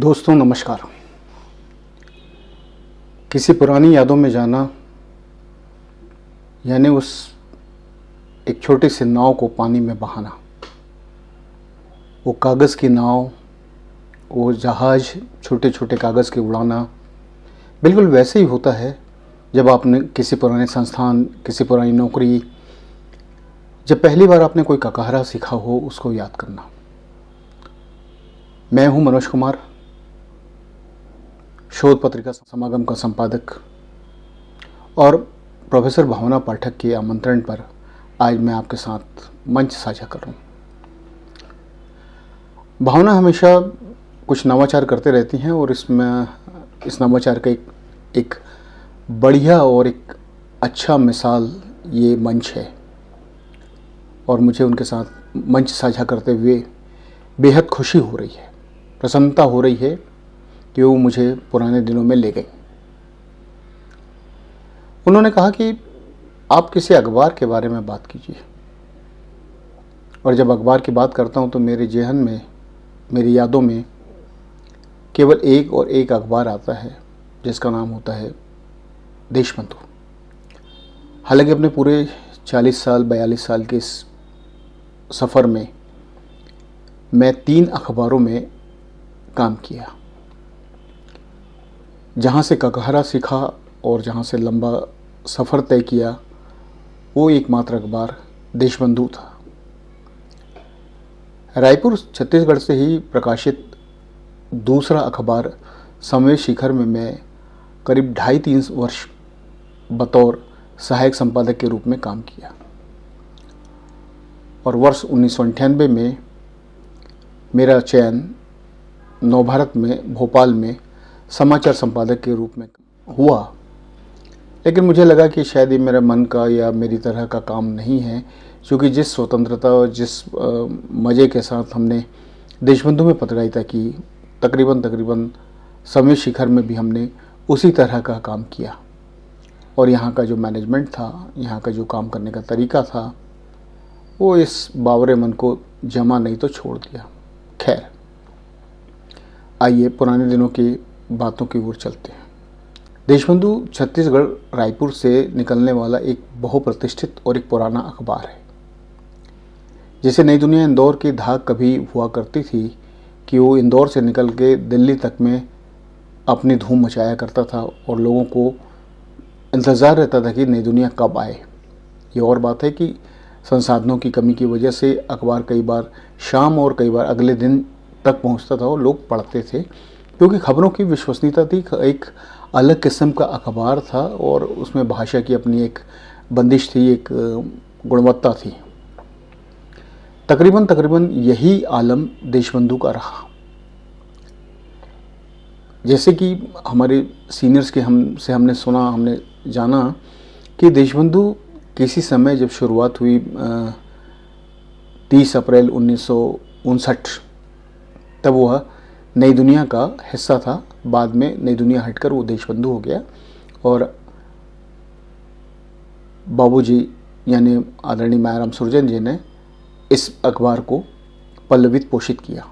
दोस्तों नमस्कार। किसी पुरानी यादों में जाना यानी उस एक छोटी सी नाव को पानी में बहाना। वो कागज़ की नाव, वो जहाज़ छोटे छोटे कागज़ के उड़ाना बिल्कुल वैसे ही होता है जब आपने किसी पुराने संस्थान, किसी पुरानी नौकरी, जब पहली बार आपने कोई ककाहरा सीखा हो, उसको याद करना। मैं हूँ मनोज कुमार, शोध पत्रिका समागम का संपादक, और प्रोफेसर भावना पाठक के आमंत्रण पर आज मैं आपके साथ मंच साझा कर रहा हूँ। भावना हमेशा कुछ नवाचार करते रहती हैं और इस नवाचार का एक बढ़िया और एक अच्छा मिसाल ये मंच है, और मुझे उनके साथ मंच साझा करते हुए बेहद खुशी हो रही है, प्रसन्नता हो रही है कि वो मुझे पुराने दिनों में ले गई। उन्होंने कहा कि आप किसी अखबार के बारे में बात कीजिए, और जब अखबार की बात करता हूँ तो मेरे ज़हन में, मेरी यादों में केवल एक और एक अखबार आता है जिसका नाम होता है देशबंधु। हालांकि अपने पूरे 40 साल 42 साल के इस सफ़र में मैं 3 अखबारों में काम किया। जहाँ से ककाहरा सीखा और जहाँ से लंबा सफ़र तय किया, वो एकमात्र अखबार देशबंधु था। रायपुर छत्तीसगढ़ से ही प्रकाशित दूसरा अखबार समय शिखर में मैं करीब 2.5-3 वर्ष बतौर सहायक संपादक के रूप में काम किया, और वर्ष 1998 में मेरा चयन नवभारत में भोपाल में समाचार संपादक के रूप में हुआ। लेकिन मुझे लगा कि शायद ये मेरा मन का या मेरी तरह का काम नहीं है, क्योंकि जिस स्वतंत्रता और जिस मज़े के साथ हमने देशबंधु में पत्रकारिता की, तकरीबन समय शिखर में भी हमने उसी तरह का काम किया, और यहाँ का जो मैनेजमेंट था, यहाँ का जो काम करने का तरीका था, वो इस बावरे मन को जमा नहीं तो छोड़ दिया। खैर, आइए पुराने दिनों की बातों की ओर चलते हैं। देशबंधु छत्तीसगढ़ रायपुर से निकलने वाला एक बहुप्रतिष्ठित और एक पुराना अखबार है। जैसे नई दुनिया इंदौर की धाक कभी हुआ करती थी कि वो इंदौर से निकल के दिल्ली तक में अपनी धूम मचाया करता था, और लोगों को इंतज़ार रहता था कि नई दुनिया कब आए। ये और बात है कि संसाधनों की कमी की वजह से अखबार कई बार शाम और कई बार अगले दिन तक पहुंचता था और लोग पढ़ते थे, क्योंकि खबरों की विश्वसनीयता थी। एक अलग किस्म का अखबार था और उसमें भाषा की अपनी एक बंदिश थी, एक गुणवत्ता थी। तकरीबन यही आलम देशबंधु का रहा। जैसे कि हमारे सीनियर्स के हमने सुना, हमने जाना कि देशबंधु किसी समय जब शुरुआत हुई 30 अप्रैल 1959, तब वह नई दुनिया का हिस्सा था। बाद में नई दुनिया हटकर वो देशबंधु हो गया, और बाबूजी यानी आदरणीय मायाराम सुरजन जी ने इस अखबार को पल्लवित पोषित किया।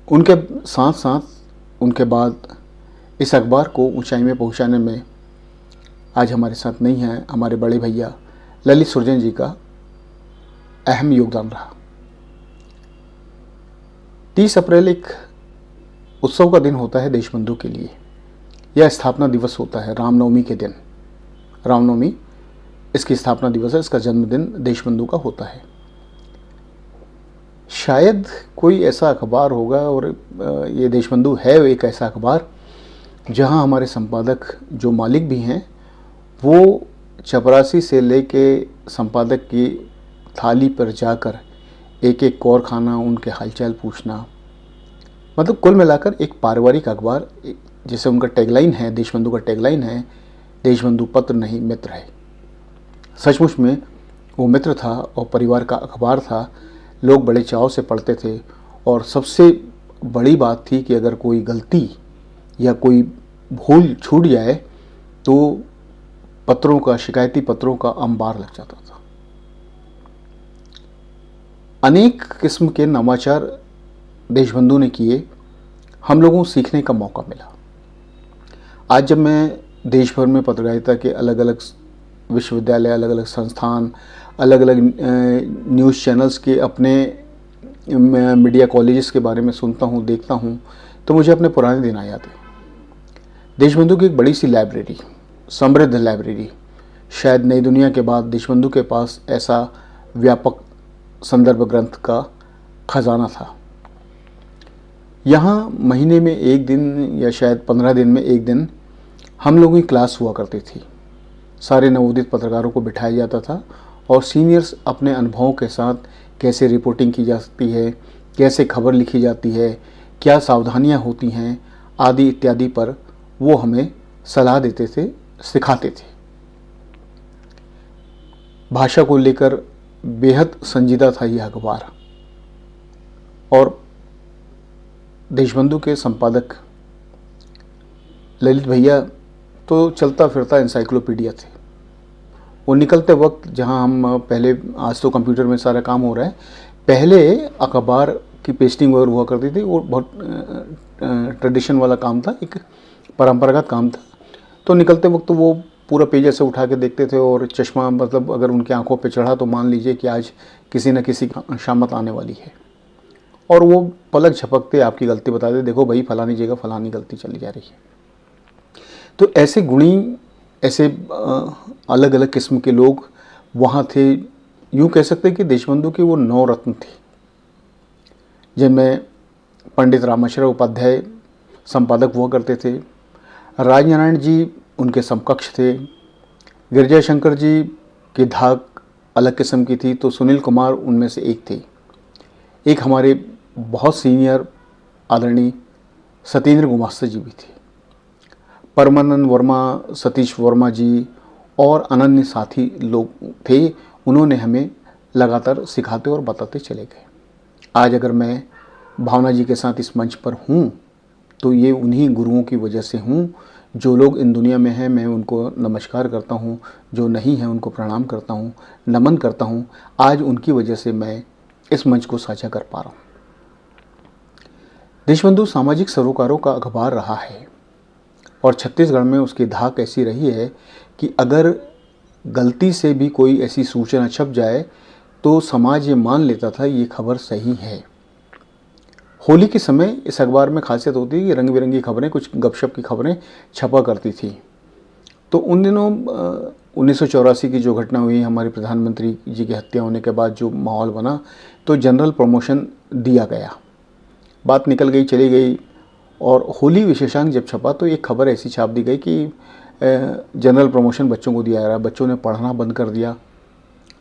उनके साथ साथ उनके बाद इस अखबार को ऊंचाई में पहुंचाने में आज हमारे साथ नहीं है हमारे बड़े भैया ललित सुरजन जी का अहम योगदान रहा। 30 अप्रैल एक उत्सव का दिन होता है देशबंधु के लिए। यह स्थापना दिवस होता है, रामनवमी के दिन। रामनवमी इसकी स्थापना दिवस है, इसका जन्मदिन देशबंधु का होता है। शायद कोई ऐसा अखबार होगा, और ये देशबंधु है एक ऐसा अखबार जहां हमारे संपादक जो मालिक भी हैं, वो चपरासी से लेके संपादक की थाली पर जाकर एक एक कौर खाना, उनके हालचाल पूछना, मतलब कुल मिलाकर एक पारिवारिक अखबार। जैसे उनका टैगलाइन है, देशबंधु का टैगलाइन है, देशबंधु पत्र नहीं मित्र है। सचमुच में वो मित्र था और परिवार का अखबार था। लोग बड़े चाव से पढ़ते थे, और सबसे बड़ी बात थी कि अगर कोई गलती या कोई भूल छूट जाए तो पत्रों का, शिकायती पत्रों का अंबार लग जाता था। अनेक किस्म के नवाचार देशबंधु ने किए, हम लोगों को सीखने का मौका मिला। आज जब मैं देश भर में पत्रकारिता के अलग अलग विश्वविद्यालय, अलग अलग संस्थान, अलग अलग न्यूज़ चैनल्स के अपने मीडिया कॉलेजेस के बारे में सुनता हूँ, देखता हूँ, तो मुझे अपने पुराने दिन आ जाते। देशबंधु की एक बड़ी सी लाइब्रेरी, समृद्ध लाइब्रेरी, शायद नई दुनिया के बाद देशबंधु के पास ऐसा व्यापक संदर्भ ग्रंथ का खजाना था। यहाँ महीने में एक दिन या शायद 15 दिन में एक दिन हम लोगों की क्लास हुआ करती थी। सारे नवोदित पत्रकारों को बिठाया जाता था और सीनियर्स अपने अनुभवों के साथ कैसे रिपोर्टिंग की जाती है, कैसे खबर लिखी जाती है, क्या सावधानियाँ होती हैं आदि इत्यादि पर वो हमें सलाह देते थे, सिखाते थे। भाषा को लेकर बेहद संजीदा था यह अखबार और देशबंधु के संपादक ललित भैया तो चलता फिरता एनसाइक्लोपीडिया थे। वो निकलते वक्त, जहां हम पहले, आज तो कंप्यूटर में सारा काम हो रहा है, पहले अखबार की पेस्टिंग वगैरह हुआ करती थी। वो बहुत ट्रेडिशन वाला काम था, एक परंपरागत काम था। तो निकलते वक्त वो पूरा पेज ऐसे उठा के देखते थे और चश्मा, मतलब अगर उनकी आंखों पे चढ़ा तो मान लीजिए कि आज किसी न किसी शामत आने वाली है। और वो पलक झपकते आपकी गलती बता दे, देखो भाई फलानी जगह फलानी गलती चली जा रही है। तो ऐसे गुणी, ऐसे अलग अलग किस्म के लोग वहाँ थे। यूँ कह सकते हैं कि देशबंधु के वो 9 रत्न थे, जिनमें पंडित रामाश्रय उपाध्याय संपादक हुआ करते थे, राजनारायण जी उनके समकक्ष थे, गिरिजा शंकर जी की धाक अलग किस्म की थी, तो सुनील कुमार उनमें से एक थे। एक हमारे बहुत सीनियर आदरणीय सत्येंद्र गुमास्ता जी भी थे, परमानंद वर्मा, सतीश वर्मा जी और अनन्य साथी लोग थे। उन्होंने हमें लगातार सिखाते और बताते चले गए। आज अगर मैं भावना जी के साथ इस मंच पर हूँ तो ये उन्हीं गुरुओं की वजह से हूँ। जो लोग इन दुनिया में हैं मैं उनको नमस्कार करता हूँ, जो नहीं हैं उनको प्रणाम करता हूँ, नमन करता हूँ। आज उनकी वजह से मैं इस मंच को साझा कर पा रहा हूँ। देशबंधु सामाजिक सरोकारों का अखबार रहा है और छत्तीसगढ़ में उसकी धाक ऐसी रही है कि अगर गलती से भी कोई ऐसी सूचना छप जाए तो समाज ये मान लेता था ये खबर सही है। होली के समय इस अखबार में खासियत होती है कि रंग बिरंगी खबरें, कुछ गपशप की खबरें छपा करती थी। तो उन दिनों 1984 की जो घटना हुई, हमारे प्रधानमंत्री जी की हत्या होने के बाद जो माहौल बना, तो जनरल प्रमोशन दिया गया। बात निकल गई, चली गई। और होली विशेषांक जब छपा तो एक खबर ऐसी छाप दी गई कि जनरल प्रमोशन बच्चों को दिया जा रहा है। बच्चों ने पढ़ना बंद कर दिया।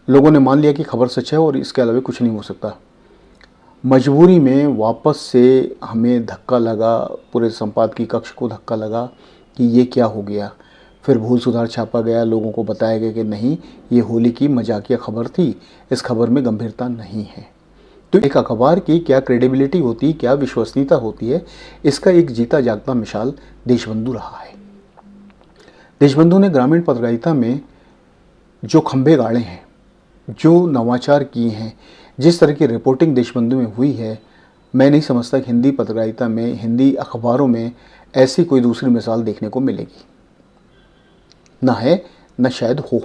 लोगों ने मान लिया कि खबर सच है और इसके अलावा कुछ नहीं हो सकता। मजबूरी में वापस से हमें धक्का लगा, पूरे संपादकीय कक्ष को धक्का लगा कि ये क्या हो गया। फिर भूल सुधार छापा गया, लोगों को बताया गया कि नहीं, ये होली की मजाकिया खबर थी, इस खबर में गंभीरता नहीं है। तो एक अखबार की क्या क्रेडिबिलिटी होती है, क्या विश्वसनीयता होती है, इसका एक जीता जागता मिसाल देशबंधु रहा है। देशबंधु ने ग्रामीण पत्रकारिता में जो खंभे गाड़े हैं, जो नवाचार किए हैं, जिस तरह की रिपोर्टिंग देशबंधु में हुई है, मैं नहीं समझता कि हिंदी पत्रकारिता में, हिंदी अखबारों में ऐसी कोई दूसरी मिसाल देखने को मिलेगी। ना है, न शायद हो।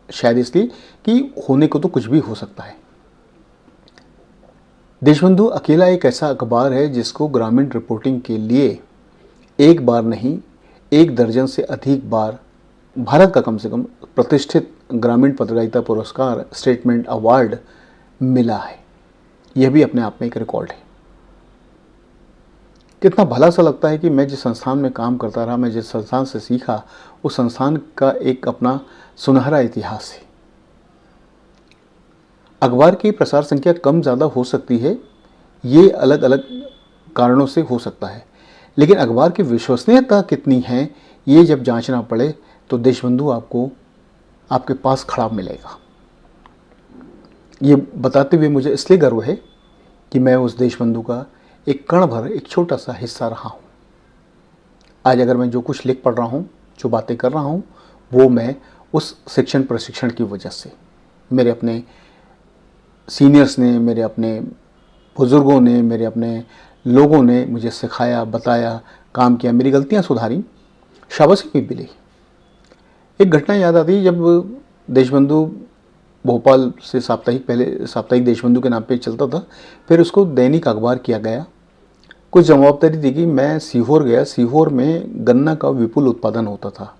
शायद इसलिए कि होने को तो कुछ भी हो सकता है। देशबंधु अकेला एक ऐसा अखबार है जिसको ग्रामीण रिपोर्टिंग के लिए एक बार नहीं, 1 दर्जन से अधिक बार भारत का कम से कम प्रतिष्ठित ग्रामीण पत्रकारिता पुरस्कार, स्टेटमेंट अवार्ड मिला है। यह भी अपने आप में एक रिकॉर्ड है। कितना भला सा लगता है कि मैं जिस संस्थान में काम करता रहा, मैं जिस संस्थान से सीखा, उस संस्थान का एक अपना सुनहरा इतिहास है। अखबार की प्रसार संख्या कम ज़्यादा हो सकती है, ये अलग अलग कारणों से हो सकता है, लेकिन अखबार की विश्वसनीयता कितनी है ये जब जांचना पड़े तो देशबंधु आपको आपके पास खड़ा मिलेगा। ये बताते हुए मुझे इसलिए गर्व है कि मैं उस देशबंधु का एक कण भर, एक छोटा सा हिस्सा रहा हूँ। आज अगर मैं जो कुछ लिख पढ़ रहा हूँ, जो बातें कर रहा हूँ, वो मैं उस शिक्षण प्रशिक्षण की वजह से, मेरे अपने सीनियर्स ने, मेरे अपने बुज़ुर्गों ने, मेरे अपने लोगों ने मुझे सिखाया, बताया, काम किया, मेरी गलतियां सुधारी, शाबाशी भी मिली। एक घटना याद आती है, जब देशबंधु भोपाल से साप्ताहिक, पहले साप्ताहिक देशबंधु के नाम पे चलता था, फिर उसको दैनिक अखबार किया गया। कुछ जवाबदारी दी गई। मैं सीहोर गया। सीहोर में गन्ना का विपुल उत्पादन होता था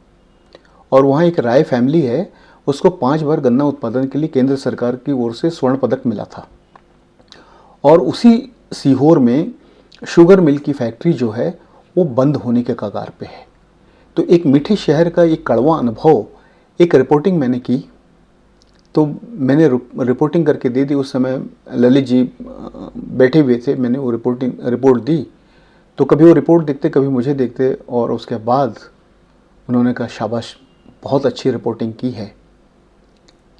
और वहाँ एक राय फैमिली है, उसको 5 बार गन्ना उत्पादन के लिए केंद्र सरकार की ओर से स्वर्ण पदक मिला था। और उसी सीहोर में शुगर मिल की फैक्ट्री जो है वो बंद होने के कगार पे है। तो एक मीठे शहर का एक कड़वा अनुभव, एक रिपोर्टिंग मैंने की, तो मैंने रिपोर्टिंग करके दे दी। उस समय ललित जी बैठे हुए थे, मैंने वो रिपोर्ट दी। तो कभी वो रिपोर्ट देखते, कभी मुझे देखते, और उसके बाद उन्होंने कहा, शाबाश, बहुत अच्छी रिपोर्टिंग की है।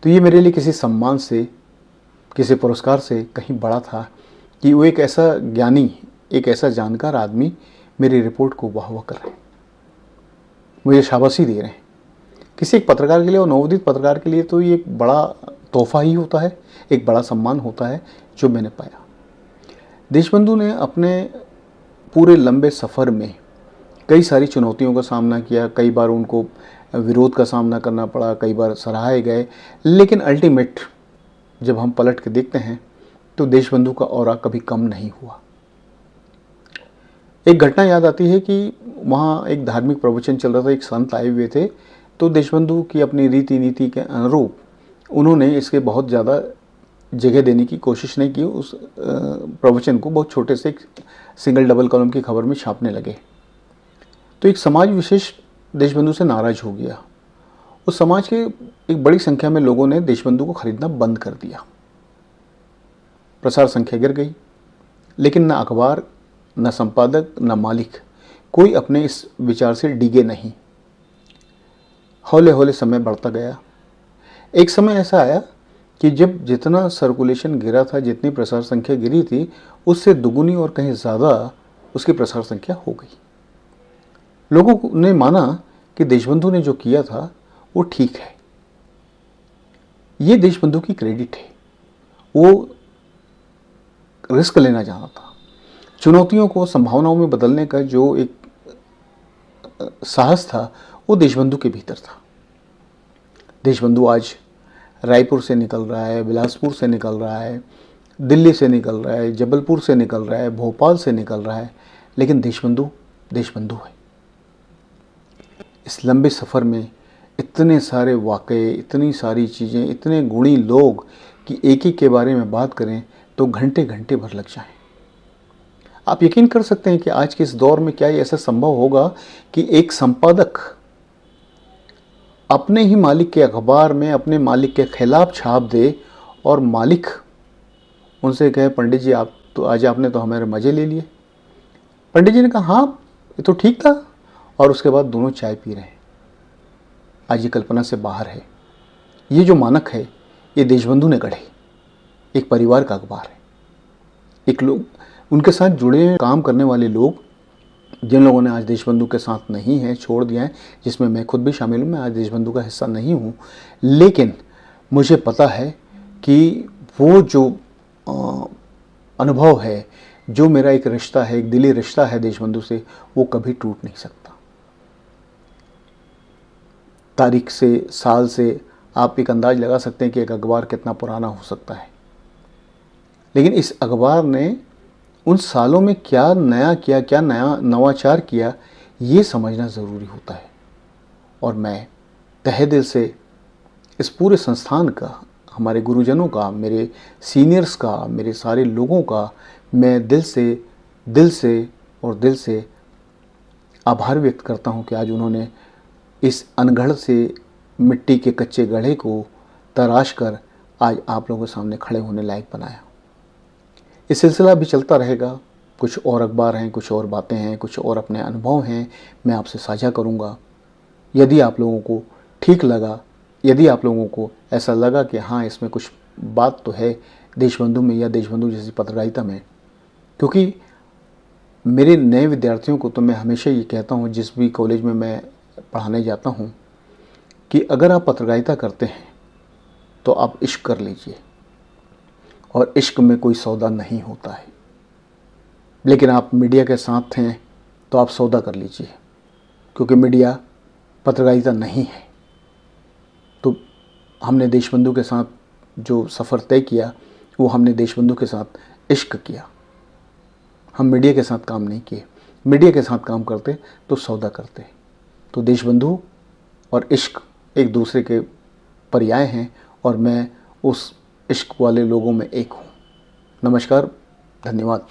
तो ये मेरे लिए किसी सम्मान से, किसी पुरस्कार से कहीं बड़ा था कि वो एक ऐसा ज्ञानी, एक ऐसा जानकार आदमी मेरी रिपोर्ट को वाह वाह कर रहे हैं, मुझे शाबाशी दे रहे हैं। किसी एक पत्रकार के लिए और नवोदित पत्रकार के लिए तो ये एक बड़ा तोहफा ही होता है, एक बड़ा सम्मान होता है जो मैंने पाया। देशबंधु ने अपने पूरे लंबे सफ़र में कई सारी चुनौतियों का सामना किया, कई बार उनको विरोध का सामना करना पड़ा, कई बार सराहे गए, लेकिन अल्टीमेट जब हम पलट के देखते हैं तो देशबंधु का ऑरा कभी कम नहीं हुआ। एक घटना याद आती है कि वहाँ एक धार्मिक प्रवचन चल रहा था, एक संत आए हुए थे, तो देशबंधु की अपनी रीति नीति के अनुरूप उन्होंने इसके बहुत ज़्यादा जगह देने की कोशिश नहीं की। उस प्रवचन को बहुत छोटे से सिंगल डबल कॉलम की खबर में छापने लगे। तो एक समाज विशेष देशबंधु से नाराज हो गया। उस समाज के एक बड़ी संख्या में लोगों ने देशबंधु को खरीदना बंद कर दिया। प्रसार संख्या गिर गई, लेकिन न अखबार, न संपादक, न मालिक, कोई अपने इस विचार से डिगे नहीं। हौले हौले समय बढ़ता गया। एक समय ऐसा आया कि जब जितना सर्कुलेशन गिरा था, जितनी प्रसार संख्या गिरी थी, उससे दुगुनी और कहीं ज़्यादा उसकी प्रसार संख्या हो गई। लोगों ने माना कि देशबंधु ने जो किया था वो ठीक है। ये देशबंधु की क्रेडिट है, वो रिस्क लेना जाना था। चुनौतियों को संभावनाओं में बदलने का जो एक साहस था वो देशबंधु के भीतर था। देशबंधु आज रायपुर से निकल रहा है, बिलासपुर से निकल रहा है, दिल्ली से निकल रहा है, जबलपुर से निकल रहा है, भोपाल से निकल रहा है, लेकिन देशबंधु देशबंधु है। इस लंबे सफ़र में इतने सारे वाक़ये, इतनी सारी चीज़ें, इतने गुणी लोग कि एक एक के बारे में बात करें तो घंटे घंटे भर लग जाएं। आप यकीन कर सकते हैं कि आज के इस दौर में क्या ऐसा संभव होगा कि एक संपादक अपने ही मालिक के अखबार में अपने मालिक के खिलाफ छाप दे और मालिक उनसे कहे, पंडित जी आप तो आज आपने तो हमारे मज़े ले लिए। पंडित जी ने कहा, हाँ ये तो ठीक था, और उसके बाद दोनों चाय पी रहे हैं। आज ये कल्पना से बाहर है। ये जो मानक है ये देशबंधु ने गढ़े। एक परिवार का अखबार है, एक लोग उनके साथ जुड़े काम करने वाले लोग, जिन लोगों ने आज देशबंधु के साथ नहीं हैं, छोड़ दिया है, जिसमें मैं खुद भी शामिल हूँ। मैं आज देशबंधु का हिस्सा नहीं हूँ, लेकिन मुझे पता है कि वो जो अनुभव है, जो मेरा एक रिश्ता है, एक दिली रिश्ता है देशबंधु से, वो कभी टूट नहीं सकता। तारीख से, साल से आप एक अंदाज लगा सकते हैं कि एक अखबार कितना पुराना हो सकता है, लेकिन इस अखबार ने उन सालों में क्या नया किया, क्या नया नवाचार किया, ये समझना ज़रूरी होता है। और मैं तहे दिल से इस पूरे संस्थान का, हमारे गुरुजनों का, मेरे सीनियर्स का, मेरे सारे लोगों का मैं दिल से आभार व्यक्त करता हूँ कि आज उन्होंने इस अनगढ़ से मिट्टी के कच्चे गढ़े को तराश कर आज आप लोगों के सामने खड़े होने लायक बनाया। ये सिलसिला भी चलता रहेगा। कुछ और अखबार हैं, कुछ और बातें हैं, कुछ और अपने अनुभव हैं, मैं आपसे साझा करूंगा। यदि आप लोगों को ठीक लगा, यदि आप लोगों को ऐसा लगा कि हाँ इसमें कुछ बात तो है देशबंधु में या देशबंधु जैसी पत्रकारिता में, क्योंकि मेरे नए विद्यार्थियों को तो मैं हमेशा ये कहता हूँ, जिस भी कॉलेज में मैं पढ़ाने जाता हूँ, कि अगर आप पत्रकारिता करते हैं तो आप इश्क कर लीजिए, और इश्क में कोई सौदा नहीं होता है। लेकिन आप मीडिया के साथ हैं तो आप सौदा कर लीजिए, क्योंकि मीडिया पत्रकारिता नहीं है। तो हमने देशबंधु के साथ जो सफ़र तय किया वो हमने देशबंधु के साथ इश्क किया, हम मीडिया के साथ काम नहीं किए। मीडिया के साथ काम करते तो सौदा करते। तो देशबंधु और इश्क एक दूसरे के पर्याय हैं और मैं उस इश्क वाले लोगों में एक हूँ। नमस्कार, धन्यवाद।